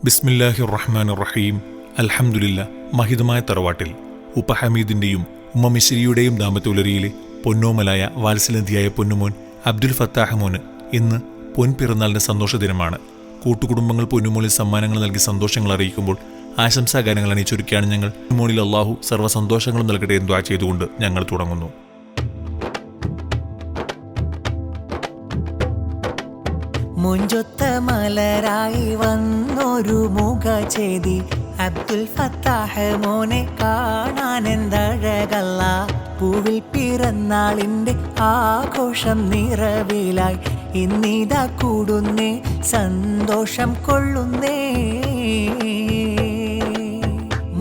ബിസ്മില്ലാഹിർ റഹ്മാനിർ റഹീം. അൽഹംദുലില്ലാ. മഹിതമായ തറവാട്ടിൽ ഉപ്പ ഹമീദിന്റെയും ഉമ്മ മിശ്രിയുടെയും ദാമ്പത്യപുലരിയിലെ പൊന്നോമലായ വാത്സല്യതിയായ പൊന്നുമോൻ അബ്ദുൽ ഫത്താഹ് മോന് ഇന്ന് പൊൻപിറന്നാളിന്റെ സന്തോഷദിനമാണ്. കൂട്ടുകുടുംബങ്ങൾ പൊന്നുമോളിൽ സമ്മാനങ്ങൾ നൽകി സന്തോഷങ്ങൾ അറിയിക്കുമ്പോൾ ആശംസാഗാനങ്ങൾ അണിയിച്ചൊരുക്കിയാണ് ഞങ്ങൾ പൊന്നുമോളിൽ അള്ളാഹു സർവ്വസന്തോഷങ്ങളും നൽകട്ടെ എന്ന് ദുആ ചെയ്തുകൊണ്ട് ഞങ്ങൾ തുടങ്ങുന്നു. മുഞ്ചൊത്ത മലരായി വന്നൊരു മുഖചേതി അബ്ദുൽ ഫത്താഹ് മോനെ കാണാനെന്തഴകല്ല. പൂവിൽ പിറന്നാളിൻ്റെ ആഘോഷം നിറവിലായി ഇന്നിതാ കൂടുന്നേ, സന്തോഷം കൊള്ളുന്നേ.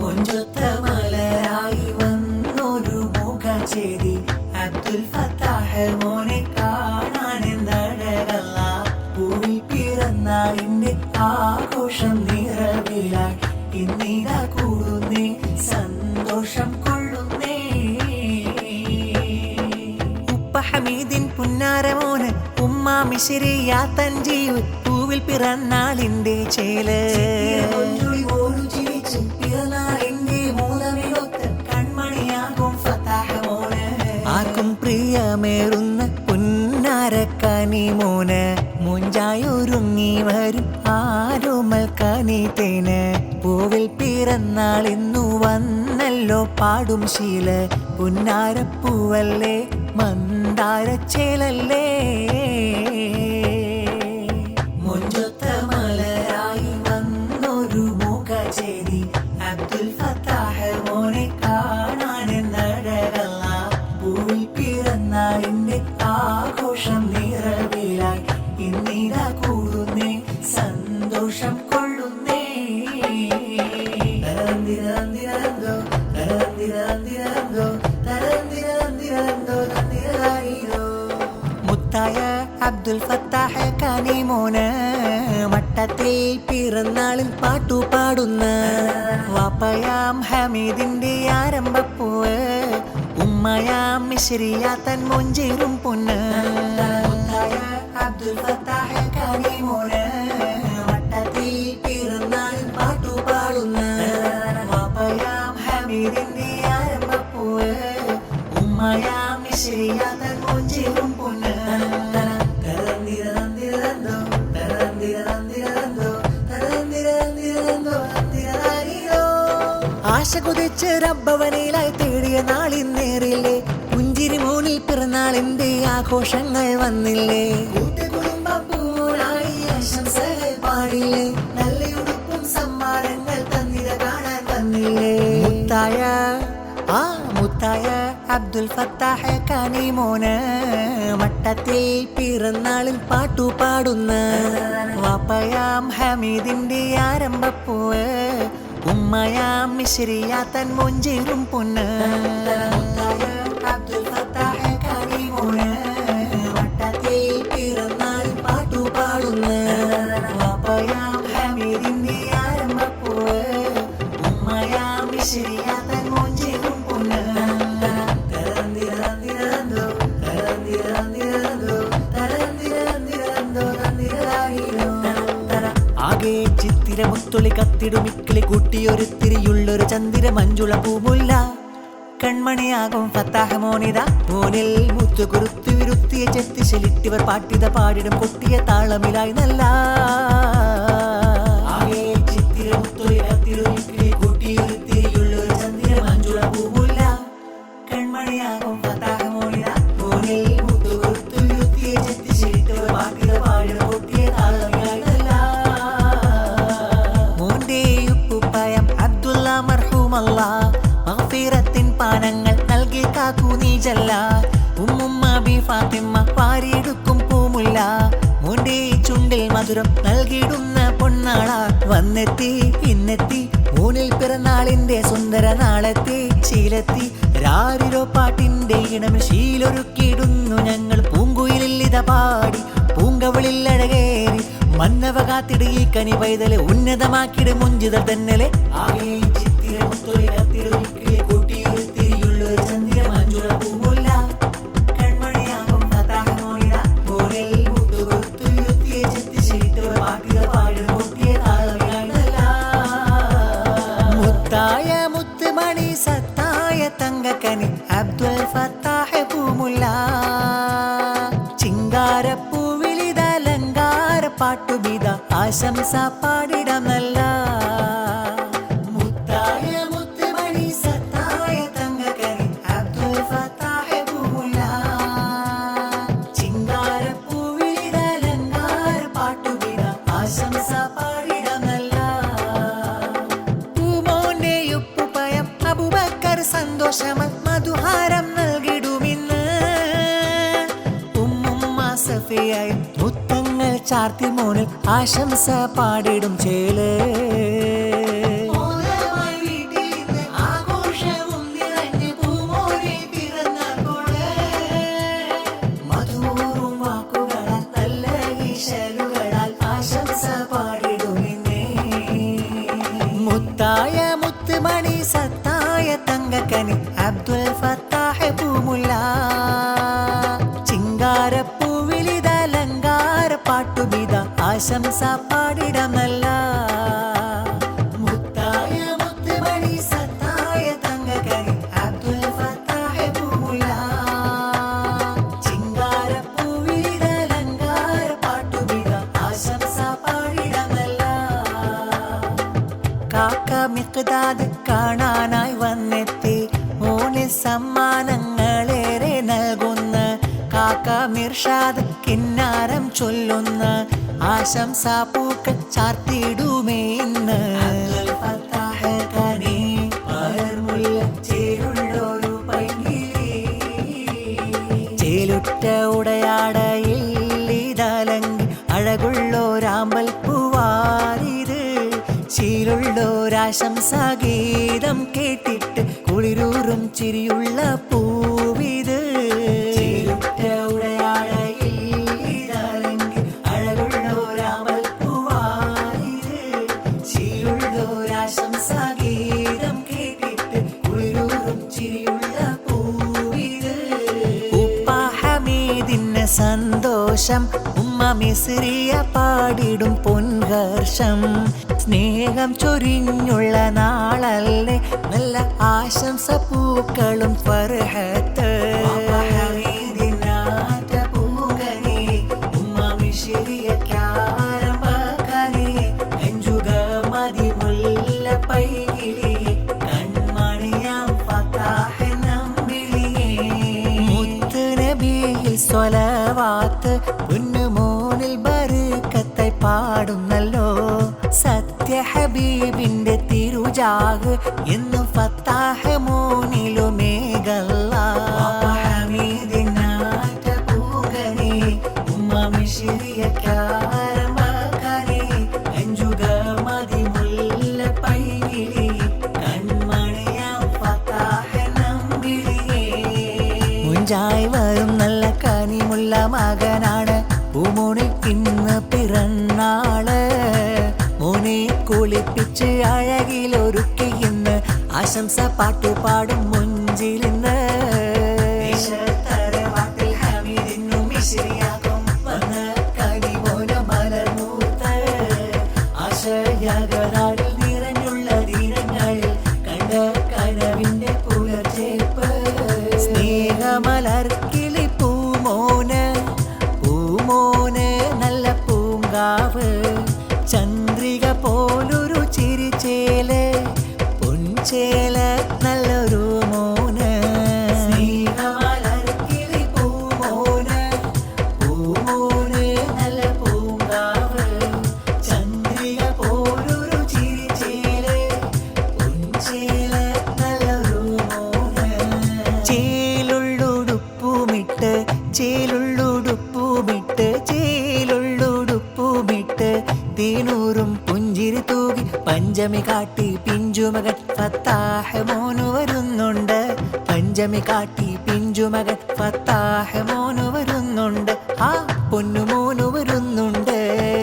മുഞ്ചൊത്ത മലരായി വന്നൊരു മുഖചേതി അബ്ദുൽ ഫത്താഹ് മോനെ കാണാനെന്തഴകല്ല. പൂവിൽ പിറന്നാളിൻ്റെ ആഘോഷം നിറവിലായി ഇന്നിതാ കൂടുന്നേ, സന്തോഷം കൊള്ളുന്നേ. ഉപ്പ ഹമീദിൻ പുന്നാരമോന് ഉമ്മ മിശ്രിയ തൻജീവ് പൂവിൽ പിറന്നാളിൻ്റെ ചേല് പിറന്നാളിൻ്റെ മൂലമിലൊത്ത് കൺമണിയാകും ഫത്താഹ് മോന്. ആർക്കും പ്രിയമേറുന്ന പുന്നാരക്കനി മോന് മുഞ്ചായൊരുങ്ങി വരും ആരോമൽ കനിതേന്. പൂവിൽ പിറന്നാളിന്നു വന്നല്ലോ പാടും ശീല, പുന്നാരപ്പൂവല്ലേ മന്ദാരച്ചേലല്ലേ. മുഞ്ചൊത്ത മലരായി വന്നൊരു മുഖചേതി അബ്ദുൽ ഫത്താഹ് മോനെ കാണാനെന്നഴകല്ല. പൂവിൽ പിറന്നാളിൻ്റെ ആഘോഷം നിറവിലായി ഇന്നിതാ കൂടുന്നേ, സന്തോഷം കൊള്ളുന്നേ. മുത്തായ അബ്ദുൽ ഫത്താഹ് കനിമോന് മട്ടത്തിൽ പിറന്നാളിൽ പാട്ടുപാടുന്ന വാപ്പയാം ഹമീദിന്റെ ആരംഭപ്പൂവ്, ഉമ്മയാം മിശ്രിയ തൻ മൊഞ്ചേറും പൊന്ന്. മുത്തായ അബ്ദുൽ ഫത്താഹ് കനിമോന് മട്ടത്തിൽ പിറന്നാളിൽ പാട്ടുപാടുന്ന വാപ്പയാം ഹമീദിന്റെ ആരംഭപ്പൂവ്, ഉമ്മയാം മിശ്രിയ തൻ മൊഞ്ചേറും പൊന്ന്. ആശ കുതിച്ച് റബ്ബവനിലായി തേടിയ നാളിന്നേറില്ലേ, പുഞ്ചിരി മോനിൽ പിറന്നാളിന്റെ ആഘോഷങ്ങൾ വന്നില്ലേ. കൂട്ടുകുടുംബപ്പൂരായി ആശംസകൾ പാടില്ലേ, നല്ലയുടുപ്പും സമ്മാനങ്ങൾ തന്നിര കാണാൻ വന്നില്ലേ. മുത്തായ അബ്ദുൽ ഫത്താഹ് കനിമോന് മട്ടത്തിൽ പിറന്നാളിൽ പാട്ടുപാടുന്ന വാപ്പയാം ഹമീദിന്റെ ആരംഭപ്പൂവ്, ഉമ്മയാം മിശ്രിയ തൻ മൊഞ്ചേറും പൊന്ന്. അബ്ദുൽ ഫത്താഹ് കനിമോന് മട്ടത്തിൽ പിറന്നാളിൽ പാട്ടുപാടുന്ന വാപ്പയാം ഹമീദിന്റെ ആരംഭപ്പൂവ്, ഉമ്മയാം മിശ്രിയ തൻ മൊഞ്ചേറും പൊന്ന്. ആകെ ചിത്തിര മുത്തുളി കത്തിടുമിക്കിളി കൂട്ടിയൊരുത്തിരിയുള്ളൊരു ചന്ദിര മഞ്ജുള പൂമുല്ല, കൺമണിയാകും ഫത്താഹ് മോനിത. മോനിൽ മുത്തുകുറുത്തി വിരുത്തിയ ചെത്തിശലിട്ടിവർ പാട്ടിത പാടിടും കൊട്ടിയ താളമിലായി നല്ല. ആകെ ചിത്തിര മുത്തുളി കത്തിടുമിക്കിളി കൂട്ടിയൊരുത്തിരിയുള്ളൊരു ചന്ദിര മഞ്ജുള പൂമുല്ല, കൺമണിയാകും ഫത്താഹ് മോനിത. മോനിൽ മുത്തുകുറുത്തി വിരുത്തിയ ചെത്തിശലിട്ടിവർ പാട്ടിത പാടിടും കൊട്ടിയ താളമിലായി നല്ല. മഗ്ഫിറത്തിൻ പാനങ്ങൾ നൽകി കാക്കൂ നീ ജല്ല. ഉമ്മുമ്മ ബി ഫാത്തിമ പാരിയെടുക്കും പൂമുല്ല, മോന്റെ ചുണ്ടിൽ മധുരം നൽകിയിടുന്ന പൊന്നാള. വന്നെത്തി ഇന്നെത്തി മൂന്നിൽ പിറന്നാളിന്റെ സുന്ദര നാളെത്തി ശീലത്തി. രാരിരോ പാട്ടിന്റെ ഇടം ശീലൊരുക്കിയിടുന്നു ഞങ്ങൾ പൂങ്കുയിലിത പാടി പൂങ്കവളിൽ അഴകേറി. മന്നവ കാത്തിട് ഈ കനി പൈതല് ഉന്നതമാക്കിട് മുഞ്ചിതൽ തന്നലെ. ആകെ ചിത്തിര മുത്തൊളി കത്തിടുമിക്കിളി കൂട്ടിയൊരുത്തിരിയുള്ളൊരു ചന്ദിര മഞ്ജുള പൂമുല്ല, കൺമണിയാകും ഫത്താഹ് മോനിത. മോനിൽ മുത്തുകൊടുത്തുയർത്തിയ ചെത്തിശലിട്ടിവർ പാട്ടിത പാടിടും കൊട്ടിയ താളമിലായി നല്ല. ആശംസ പാടിടമല്ല. മുത്തായ മുത്തുമണി സത്തായ തങ്കകനി അബ്ദുൽ ഫത്താഹ് പൂമുല്ല. ചിങ്കാരപ്പൂവിലലങ്കാര പാട്ടുവിട ആശംസ പാടിടമല്ല. പൂമോന്റെ ഉപ്പുപയം അബൂബക്കർ സന്തോഷമ മധുഹാരം നൽകിടുമിന്ന്. സഫിയായി മുത്തങ്ങൾ ചാർത്തി മോനിൽ ആശംസ പാടിടും ചേല്. മധുറും വാക്കുകളാൽ നല്ല ഈശലുകളാൽ ആശംസ പാടിടുമിന്നേ. മുത്തായ മുത്തുമണി സത്തായ തങ്കക്കനി അബ്ദുൽ ഫത്താഹ് പൂമുല്ല. ചിങ്കാരപ്പൂവിലിതലങ്കാര പാട്ടുബിത ആശംസ പാടിടമല്ല. മുത്തായ മുത്തുമണി സത്തായ തങ്കകനി അബ്ദുൽ ഫത്താഹ് പൂമുല്ല. ചിങ്കാരപ്പൂവിലിതലങ്കാര പാട്ടുബിത ആശംസ പാടിടമല്ല. കാക്ക മിഖ്ദാദ് കാണാനായി വന്നെത്തി മോന് സമ്മാനങ്ങളേറെ നൽകുന്ന കാക്ക മിർഷാദ് കിന്നാരം ചൊല്ലുന്ന ആശംസാ പൂക്കൾ ചാർത്തിടുമേ ഇന്ന്. അബ്ദുൽ ഫത്താഹ് കനി പകർമുല്ല ചേലുള്ളൊരു പൈങ്കിളി. ചേലുറ്റ ഉടയാടയിൽ ഇതലങ്കി അഴകുള്ളൊരാമ്പൽ പൂവാരിത്. ചീലുള്ളൊരാശംസാ ഗീതം കേട്ടിട്ട് കുളിരൂറും ചിരിയുള്ള പൂവിത്. ആശംസാഗീതം കേട്ടിട്ട് കുളിരൂറും ചിരിയുള്ള പൂവിത്. ഉപ്പ ഹമീദിന് സന്തോഷം ഉമ്മ മിസ്രിയ പാടിടും പൊൻഹർഷം. സ്നേഹം ചൊരിഞ്ഞുള്ള നാളല്ലേ നല്ല ആശംസ പൂക്കളും ഫർഹത്ത്. സ്വലവാത്ത് പൊന്നുമോനിൽ ബർക്കത്തായി പാടുന്നല്ലോ. സത്യ ഹബീബിന്റെ തിരുജാഹ് എന്നും ഫത്താഹ് മോനിലുമേകല്ല. ഹമീദിനാറ്റ പൂകനി ഉമ്മ മിശ്രിയക്കാരമകനി അഞ്ചുക മതിമുല്ല പൈകിളി കൺമണിയാം ഫത്താഹ് നമ്പിളിയേ. മുഞ്ചായി വരും നല്ല കനിമുള്ള മകനാണ് പൂമോനിൽ ഇന്ന് പിറന്നാള്. മോനെ കുളിപ്പിച്ച് അഴകിലൊരുക്കി ഇന്ന് ആശംസ പാട്ടുപാടും മുഞ്ചിലിന്ന്. തറവാട്ടിൽ ഹമീദിനും മിശ്രിയാകും വന്ന കനിമോന മലർമൂത്ത്. ആശയകനാളിൽ നിറഞ്ഞുള്ള ദിനങ്ങളിൽ കണ്ട കനവിന്റെ പുലർച്ചേപ്പ്. സ്നേഹമലർക്കിളി പൂമോന് പൂമോന് നല്ല പൂങ്കാവ്. ചന്ദ്രിക പോലൊരു ചിരിച്ചേല് പൊൻചേല നല്ലൊരു മോന്. സ്നേഹമലർക്കിളി പൂമോന് പൂമോന് നല്ല പൂങ്കാവ്. ചന്ദ്രിക പോലൊരു ചിരിച്ചേല് പൊൻചേല നല്ലൊരു മോന്. ചേലുള്ളുടുപ്പുമിട്ട് ചേലുള്ളുടുപ്പുമിട്ട് ചേലുള്ളുടുപ്പുമിട്ട് തേനൂറും പുഞ്ചിരി തൂകി പഞ്ചമി കാട്ടി പിഞ്ചുമകൻ ഫത്താഹ് മോനു വരുന്നുണ്ട്. പഞ്ചമി കാട്ടി പിഞ്ചുമകൻ ഫത്താഹ് മോനു വരുന്നുണ്ട്. ആ പൊന്നുമോനു വരുന്നുണ്ട്.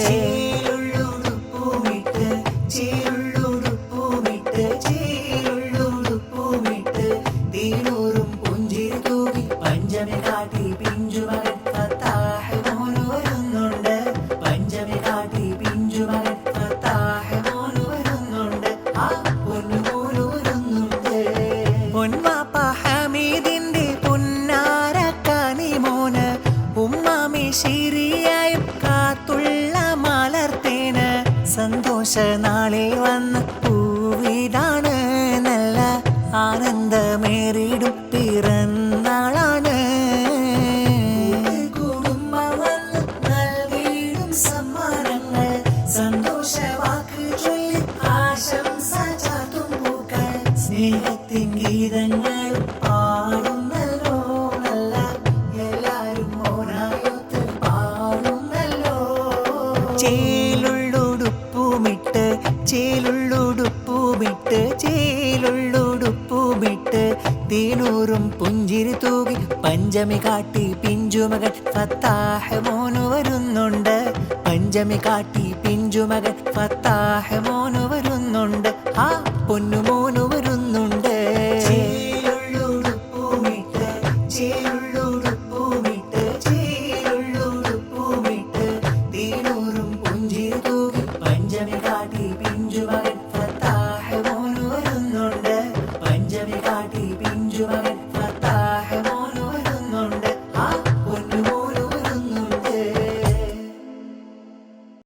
ചേലുള്ളുടുപ്പുമിട്ട് ചേലുള്ളുടുപ്പുമിട്ട് ചേലുള്ളുടുപ്പുമിട്ട് തേനൂറും പുഞ്ചിരി തൂകി പഞ്ചമി കാട്ടി പിഞ്ചുമകൻ ഫത്താഹ് മോനു വരുന്നുണ്ട്. പഞ്ചമി കാട്ടി പിഞ്ചുമകൻ ഫത്താഹ് മോനു വരുന്നുണ്ട്. ആ പൊന്നുമോനു വരുന്നുണ്ട്. പൊൻവാപ്പ ഹമീദിന്റെ പൊന്നാര കനിമോന് ഉമ്മാമി ശിരിയായും കാത്തുള്ള മലർത്തേന് സന്തോഷ നാളിൽ വന്ന പൂവിതാണ്, നല്ല ആനന്ദമേറിടും പിറന്നാളാണ്. കുടുംബം വന്ന് നൽകിയിടും സമ്മാനങ്ങൾ, സന്തോഷവാക്ക് ചൊല്ലി ആശംസ ചാർത്തും പൂക്കൾ. സ്നേഹത്തിൻ ഗീതങ്ങൾ പാടുന്നല്ലോ, നല്ല എല്ലാരും ഓനായൊത്ത് പാടുന്നല്ലോ. ചേലുള്ളുടുപ്പുമിട്ട് ചേലുള്ളുടുപ്പുമിട്ട് ചേലുള്ളുടുപ്പുമിട്ട് തേനൂറും പുഞ്ചിരി തൂകി പഞ്ചമി കാട്ടി പിഞ്ചുമകൻ ഫത്താഹ് മോനു വരുന്നുണ്ട്. പഞ്ചമി കാട്ടി പിഞ്ചുമകൻ ഫത്താഹ് മോനു വരുന്നുണ്ട്. ആ പൊന്നുമോനു വരുന്നുണ്ട്. ചേലുള്ളുടുപ്പുമിട്ട്